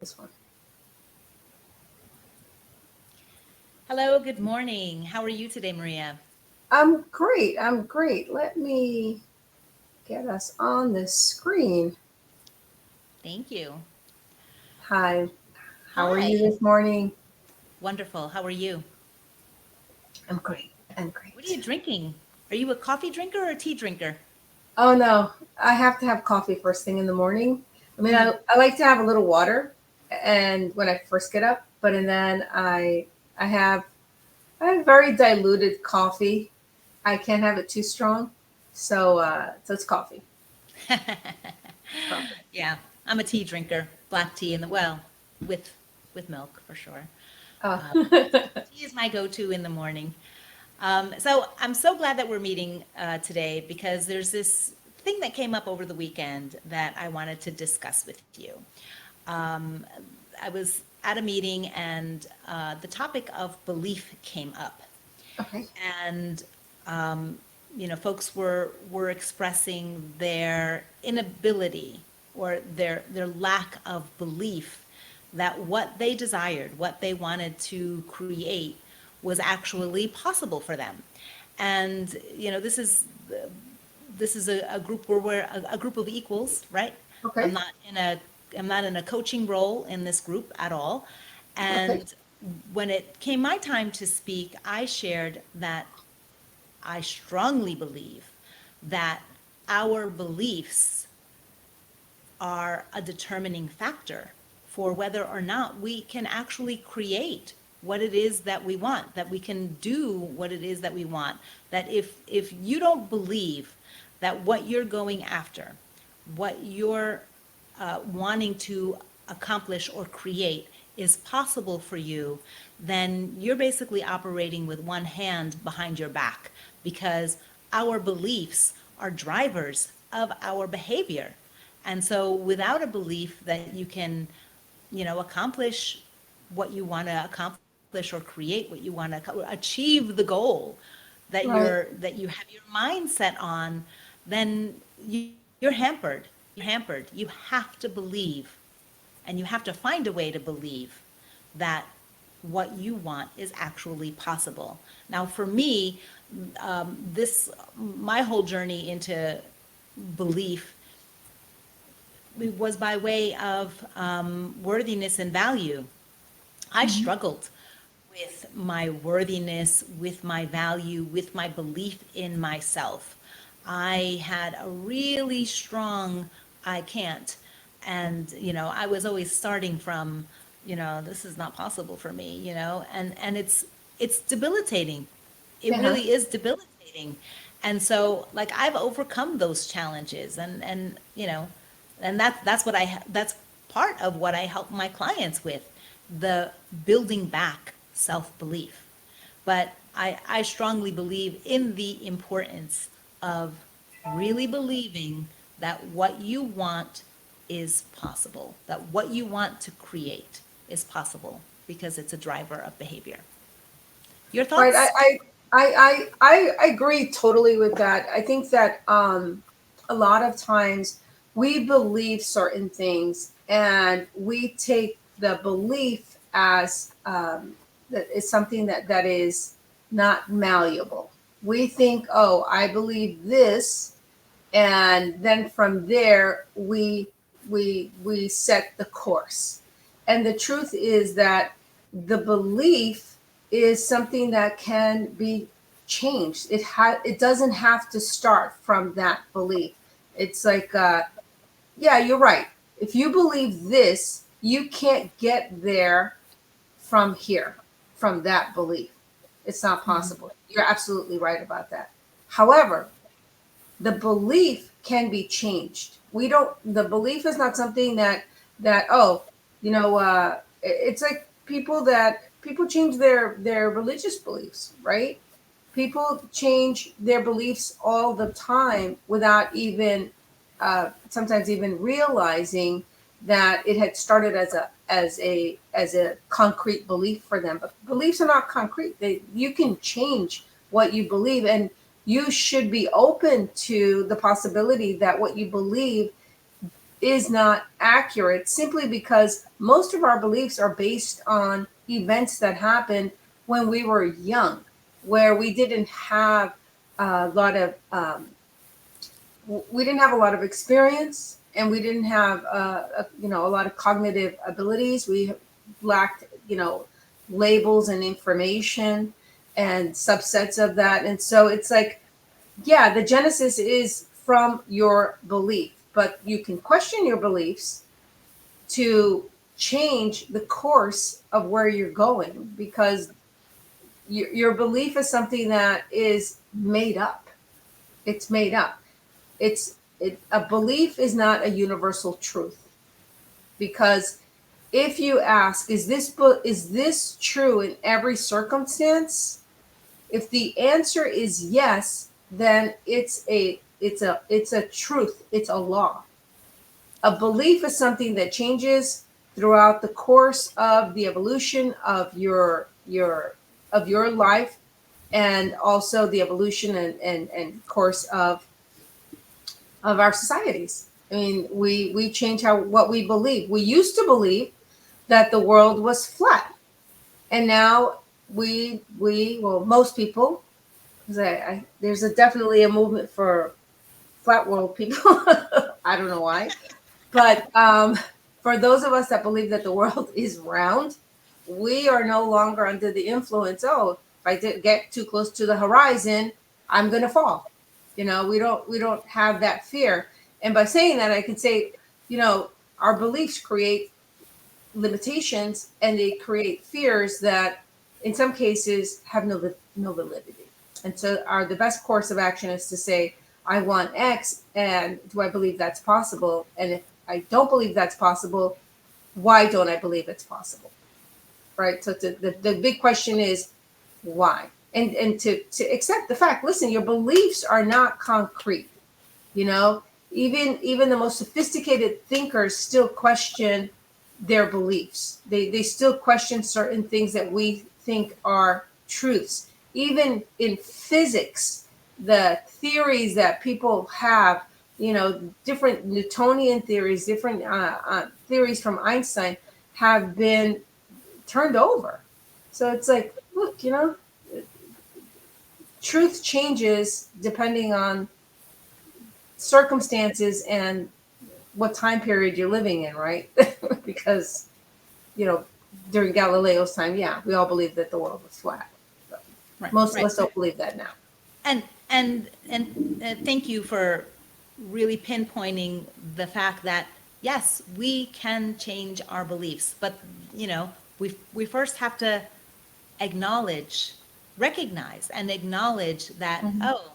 This one. Hello, good morning. How are you today, Maria? I'm great. I'm great. Let me get us on the screen. Thank you. Hi. How are Hi. you this morning? Wonderful. How are you? I'm great. I'm What are you great. drinking? Are you a coffee drinker or a tea drinker? Oh no, I have to have coffee first thing in the morning. I mean, Mm. I like to have a little water, and when I first get up, but and then I have I have very diluted coffee. I can't have it too strong, so it's coffee. Coffee. Yeah, I'm a tea drinker. Black tea in the well, with with milk for sure. Oh. Uh, Tea is my go-to in the morning. So I'm so glad that we're meeting today because there's this thing that came up over the weekend that I wanted to discuss with you. Um, I was at a meeting and the topic of belief came up, Okay. and folks were expressing their inability or their lack of belief that what they desired, what they wanted to create, was actually possible for them. And this is a group where we're a group of equals, right? I'm Okay. not in a I'm not in a coaching role in this group at all. Okay. And when it came my time to speak, I shared that I strongly believe that our beliefs are a determining factor for whether or not we can actually create what it is that we want, that we can do what it is that we want. That if you don't believe that what you're going after, what you're wanting to accomplish or create is possible for you, then you're basically operating with one hand behind your back because our beliefs are drivers of our behavior. And so without a belief that you can, accomplish what you want to accomplish or create what you want to achieve the goal Right. that you have your mindset on, then you're hampered. You're hampered. You have to believe, and you have to find a way to believe that what you want is actually possible. Now, for me, this my whole journey into belief was by way of worthiness and value. I Mhm. struggled with my worthiness, with my value, with my belief in myself. I had a really strong I can't. And, I was always starting from, this is not possible for me, and it's debilitating. It Yeah. really is debilitating. And so like I've overcome those challenges and that's part of what I help my clients with, the building back self-belief. But I strongly believe in the importance of really believing that what you want is possible, that what you want to create is possible because it's a driver of behavior. Your Right. thoughts? I agree totally with that. I think that a lot of times we believe certain things and we take the belief as that is something that is not malleable. We think, oh, I believe this, and then from there we set the course. And the truth is that the belief is something that can be changed. It doesn't have to start from that belief. It's like yeah, you're right. If you believe this, you can't get there from here, from that belief. It's not possible. You're absolutely right about that. However, the belief can be changed. We don't. The belief is not something that oh, it's like people change their religious beliefs, right? People change their beliefs all the time without even sometimes even realizing that it had started as a concrete belief for them. But beliefs are not concrete. You can change what you believe, and you should be open to the possibility that what you believe is not accurate simply because most of our beliefs are based on events that happened when we were young, where we didn't have a lot of a lot of experience, and we didn't have a lot of cognitive abilities. We lacked labels and information and subsets of that, and so it's like, yeah, the genesis is from your belief, but you can question your beliefs to change the course of where you're going, because your belief is something that is made up. It's made up. A belief is not a universal truth, because if you ask, is this true in every circumstance? If the answer is yes, then it's a truth. It's a law. A belief is something that changes throughout the course of the evolution of your life, and also the evolution and course of our societies. I mean, we change what we believe. We used to believe that the world was flat, and now most people, there's definitely a movement for flat world people. I don't know why, but for those of us that believe that the world is round, we are no longer under the influence. Oh, if I get too close to the horizon, I'm going to fall. We don't have that fear. And by saying that, I can say, our beliefs create limitations, and they create fears that in some cases have no validity. And so the best course of action is to say, I want X, and do I believe that's possible? And if I don't believe that's possible, why don't I believe it's possible? Right? So the big question is why? And to accept the fact, listen, your beliefs are not concrete. Even the most sophisticated thinkers still question their beliefs. They still question certain things that we think are truths. Even in physics, the theories that people have, different Newtonian theories, different theories from Einstein, have been turned over. So it's like, look, truth changes depending on circumstances and what time period you're living in, right? Because, during Galileo's time, yeah, we all believed that the world was flat. But most of us don't believe that now. And thank you for really pinpointing the fact that, yes, we can change our beliefs, but we first have to recognize and acknowledge that, oh,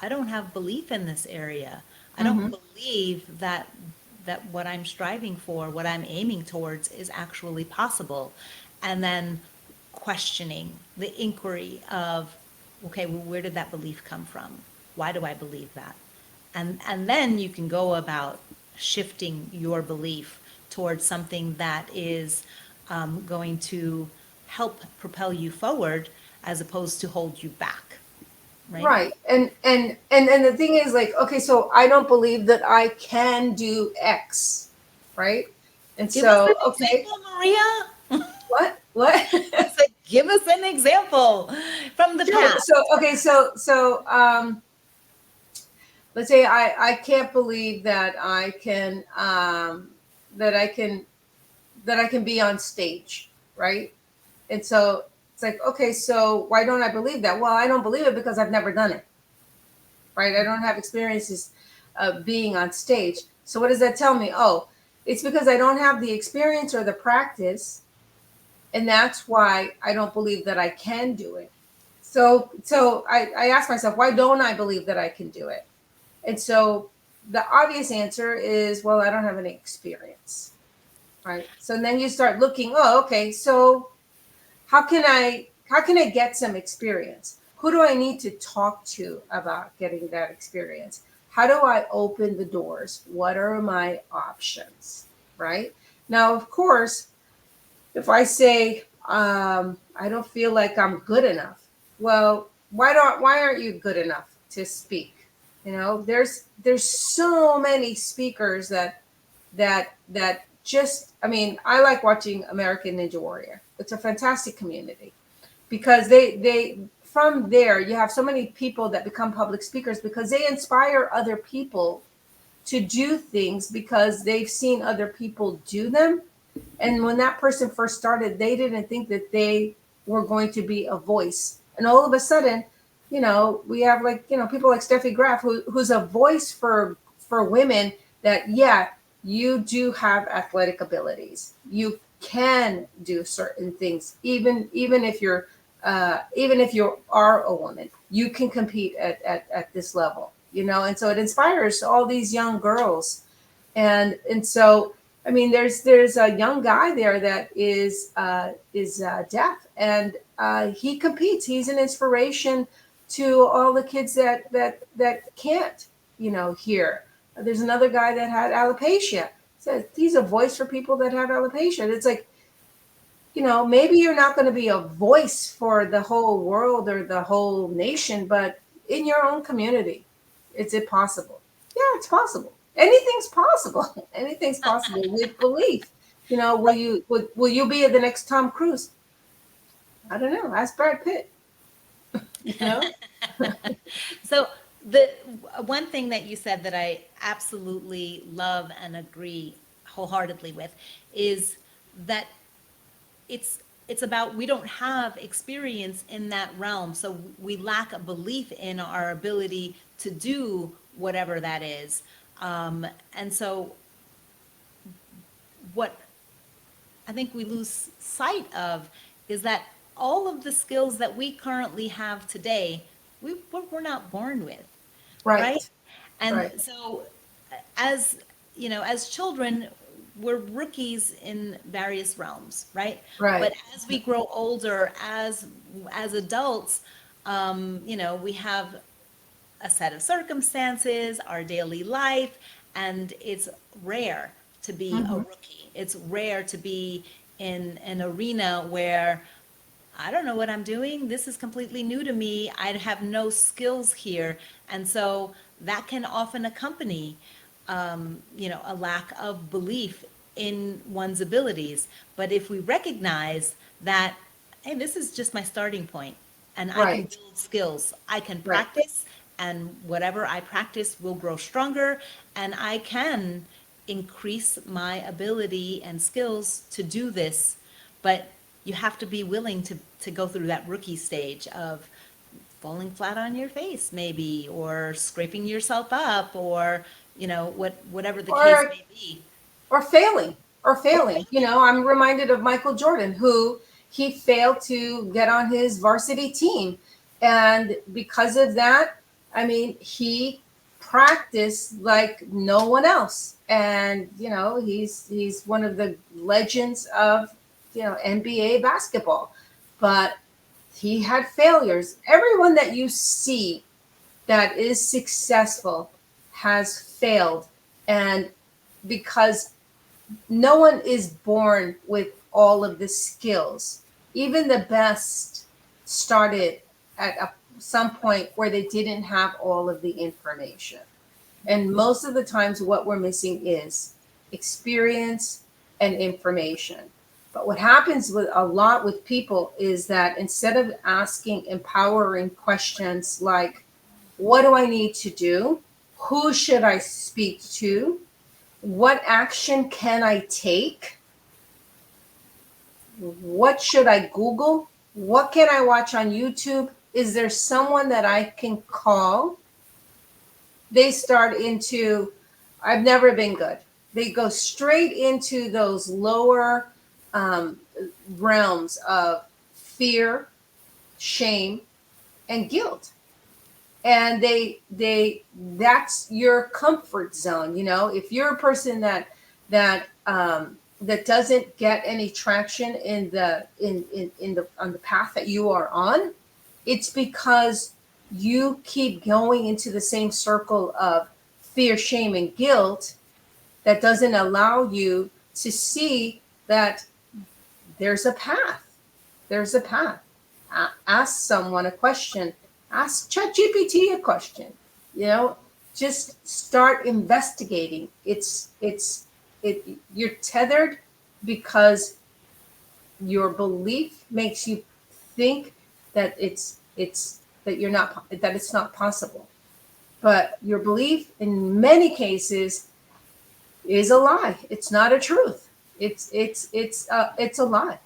I don't have belief in this area. I don't believe that what I'm striving for, what I'm aiming towards, is actually possible. And then questioning the inquiry of, okay, well, where did that belief come from? Why do I believe that? And then you can go about shifting your belief towards something that is going to help propel you forward, as opposed to hold you back. Right. And the thing is, like, okay, so I don't believe that I can do X, right? And give us an okay, example, Maria. What? I said, give us an example from the past. So let's say I can't believe that I can be on stage, right? And so it's like, okay, so why don't I believe that? Well, I don't believe it because I've never done it, right? I don't have experiences of being on stage. So what does that tell me? Oh, it's because I don't have the experience or the practice, and that's why I don't believe that I can do it. So I ask myself, why don't I believe that I can do it? And so the obvious answer is, well, I don't have any experience, right? So then you start looking, oh, okay, so how can I get some experience? Who do I need to talk to about getting that experience? How do I open the doors? What are my options, right? Now, of course, if I say, I don't feel like I'm good enough, well, why aren't you good enough to speak? There's so many speakers that that just, I mean, I like watching American Ninja Warrior. It's a fantastic community because they from there you have so many people that become public speakers because they inspire other people to do things because they've seen other people do them. And when that person first started, they didn't think that they were going to be a voice. And all of a sudden, you know, we have like, you know, people like Steffi Graf, who's a voice for women that, yeah, you do have athletic abilities. You can do certain things, even if you're even if you are a woman, you can compete at this level, you know. And so it inspires all these young girls. And so I mean, there's a young guy there that is deaf, and he competes. He's an inspiration to all the kids that can't, you know, hear. There's another guy that had alopecia. So he's a voice for people that have alopecia. It's like, you know, maybe you're not going to be a voice for the whole world or the whole nation, but in your own community, is it possible? Yeah, it's possible. Anything's possible. Anything's possible with belief. You know, will you be the next Tom Cruise? I don't know. Ask Brad Pitt. You know? So the one thing that you said that I absolutely love and agree wholeheartedly with is that it's about we don't have experience in that realm, so we lack a belief in our ability to do whatever that is. And so what I think we lose sight of is that all of the skills that we currently have today, we're not born with, right? Right. And Right. so, as you know, as children, we're rookies in various realms, right? But Right. as we grow older, as adults, you know, we have a set of circumstances, our daily life, and it's rare to be a Hmm. rookie. It's rare to be in an arena where I don't know what I'm doing. This is completely new to me. I have no skills here. And so that can often accompany, you know, a lack of belief in one's abilities. But if we recognize that, hey, this is just my starting point and I can Right. build skills, I can Right. practice, and whatever I practice will grow stronger, and I can increase my ability and skills to do this. But you have to be willing to go through that rookie stage of falling flat on your face, maybe, or scraping yourself up, or, you know, whatever the case Or may be. or failing or Or failing. You know, I'm reminded of Michael Jordan, who he failed to get on his varsity team. And because of that, I mean, he practiced like no one else. And, you know, he's one of the legends of, you know, NBA basketball. But he had failures. Everyone that you see that is successful has failed. And because no one is born with all of the skills. Even the best started at some point where they didn't have all of the information. And most of the times, what we're missing is experience and information. But what happens with a lot with people is that instead of asking empowering questions like, what do I need to do? Who should I speak to? What action can I take? What should I Google? What can I watch on YouTube? Is there someone that I can call? They start into, I've never been good. They go straight into those lower um, realms of fear, shame, and guilt. And they that's your comfort zone. You know, if you're a person that doesn't get any traction in the on the path that you are on, it's because you keep going into the same circle of fear, shame, and guilt that doesn't allow you to see that there's a path. There's a path. Ask someone a question. Ask ChatGPT a question. You know, just start investigating. It's you're tethered because your belief makes you think that it's that you're not that it's not possible. But your belief in many cases is a lie. It's not a truth. It's a lie.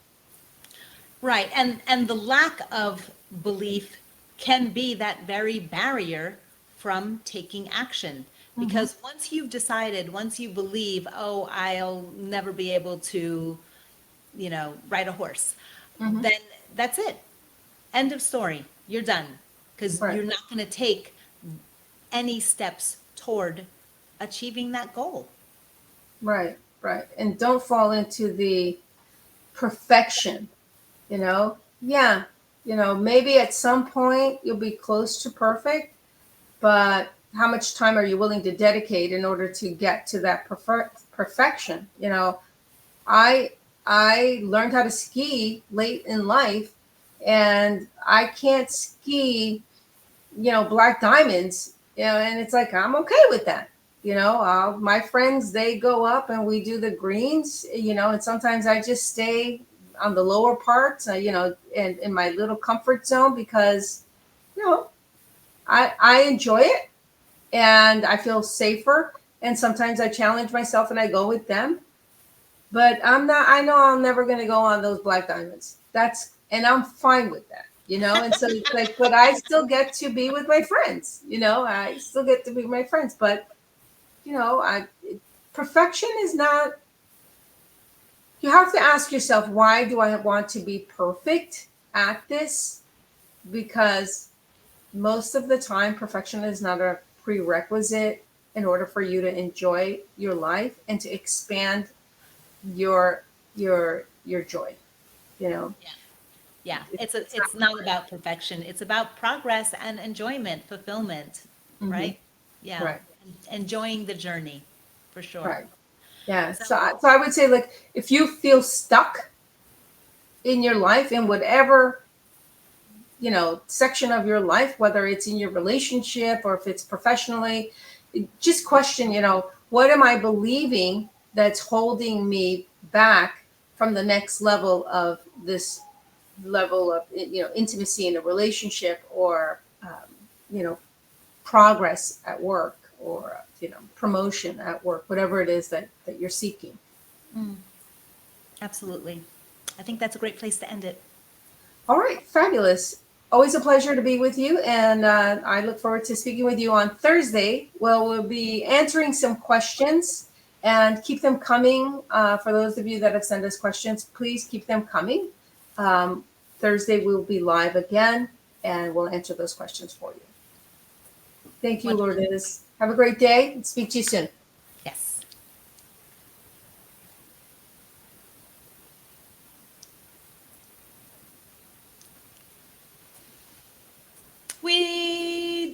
Right. And the lack of belief can be that very barrier from taking action. Because once you've decided, once you believe, oh, I'll never be able to, ride a horse, then that's it. End of story. You're done. Because Right. you're not going to take any steps toward achieving that goal. Right. Right. And don't fall into the perfection, Yeah, maybe at some point you'll be close to perfect, but how much time are you willing to dedicate in order to get to that perfection? I I learned how to ski late in life, and I can't ski, black diamonds, and it's like I'm okay with that. My friends, they go up and we do the greens, and sometimes I just stay on the lower parts, and in my little comfort zone because, you know, I enjoy it and I feel safer. And sometimes I challenge myself and I go with them, but I know I'm never going to go on those black diamonds. And I'm fine with that. And so it's like, but I still get to be with my friends, I still get to be with my friends, but I perfection is not. You have to ask yourself, why do I want to be perfect at this? Because most of the time, perfection is not a prerequisite in order for you to enjoy your life and to expand your joy. Yeah. Yeah. It's not about perfection. It's about progress and enjoyment, fulfillment, right? Yeah. Right. Enjoying the journey, for sure. Right. Yeah. So, So I would say, like, if you feel stuck in your life in whatever, section of your life, whether it's in your relationship or if it's professionally, just question, what am I believing that's holding me back from the next level of this level of, intimacy in a relationship, or, progress at work, or, promotion at work, whatever it is that you're seeking. absolutely. I think that's a great place to end it. All right, fabulous. Always a pleasure to be with you, and I look forward to speaking with you on Thursday. Well, we'll be answering some questions, and keep them coming. For those of you that have sent us questions, please keep them coming. Thursday we'll be live again, and we'll answer those questions for you. Thank you, Wonderful. Lourdes. Have a great day, and speak to you soon.